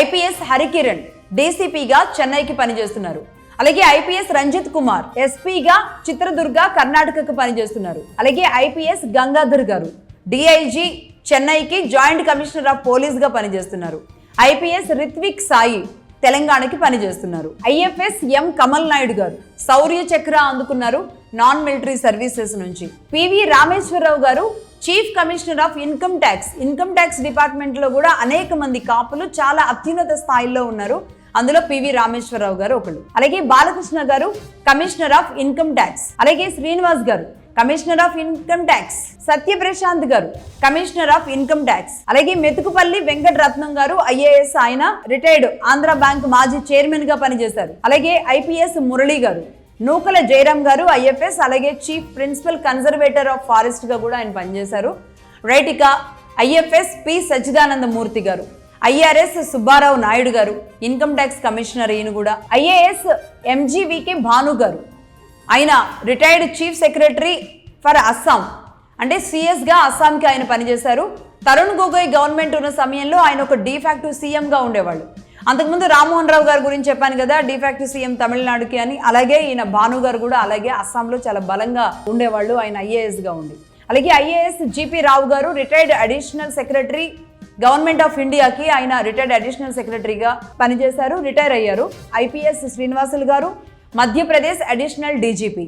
IPS Harikiran డీసీపీగా చెన్నైకి పనిచేస్తున్నారు. అలాగే ఐపీఎస్ రంజిత్ కుమార్ ఎస్పీగా చిత్రదుర్గ కర్ణాటకకు పనిచేస్తున్నారు. అలాగే ఐపీఎస్ గంగాధర్ గారు డిఐజీ చెన్నైకి జాయింట్ కమిషనర్ ఆఫ్ పోలీస్ గా పనిచేస్తున్నారు. ఐపీఎస్ రిత్విక్ సాయి తెలంగాణకి పనిచేస్తున్నారు. ఐఎఫ్ఎస్ ఎం కమల్ నాయుడు గారు శౌర్య చక్ర అందుకున్నారు నాన్ మిలిటరీ సర్వీసెస్ నుంచి. పివి రామేశ్వరరావు గారు chief commissioner of income tax department లో కూడా అనేక మంది కాపులు చాలా అత్యున్నత స్థాయిలో ఉన్నారు. అందులో పివి రామేశ్వరరావు గారు ఒకళ్ళు. అలాగే బాలకృష్ణ గారు కమిషనర్ ఆఫ్ ఇన్కమ్ ట్యాక్స్. అలాగే శ్రీనివాస్ గారు కమిషనర్ ఆఫ్ ఇన్కమ్ ట్యాక్స్. సత్యప్రశాంత్ గారు కమిషనర్ ఆఫ్ ఇన్కమ్ ట్యాక్స్. అలాగే మెతుకుపల్లి వెంకటరత్నం గారు ఐఏఎస్, ఆయన రిటైర్డ్ ఆంధ్ర బ్యాంక్ మాజీ చైర్మన్ గా పనిచేశారు. అలాగే ఐపీఎస్ మురళి గారు, నూకల జయరాం గారు ఐఎఫ్ఎస్, అలాగే chief principal conservator of forest గా కూడా ఆయన పనిచేశారు. రైట్, ఇక ఐఎఫ్ఎస్ పి సచ్చిదానంద మూర్తి గారు, ఐఆర్ఎస్ సుబ్బారావు నాయుడు గారు ఇన్కమ్ ట్యాక్స్ కమిషనర్, ఈయన కూడా. ఐఏఎస్ ఎంజీవీకే భాను గారు, ఆయన retired chief secretary for Assam, అంటే సిఎస్గా అస్సాంకి ఆయన పనిచేశారు. తరుణ్ గొగోయ్ గవర్నమెంట్ ఉన్న సమయంలో ఆయన ఒక డిఫాక్టివ్ సీఎంగా ఉండేవాళ్ళు. అంతకుముందు రామ్మోహన్ రావు గారి గురించి చెప్పాను కదా, డిఫాక్టివ్ సీఎం తమిళనాడుకి అని. అలాగే ఈయన భాను గారు కూడా అలాగే అస్సాంలో చాలా బలంగా ఉండేవాళ్ళు, ఆయన ఐఏఎస్గా ఉండి. అలాగే ఐఏఎస్ జిపి రావు గారు retired additional secretary government of ఇండియాకి, ఆయన రిటైర్డ్ అడిషనల్ సెక్రటరీగా పనిచేశారు, రిటైర్ అయ్యారు. ఐపీఎస్ శ్రీనివాసులు గారు మధ్యప్రదేశ్ అడిషనల్ డీజీపీ.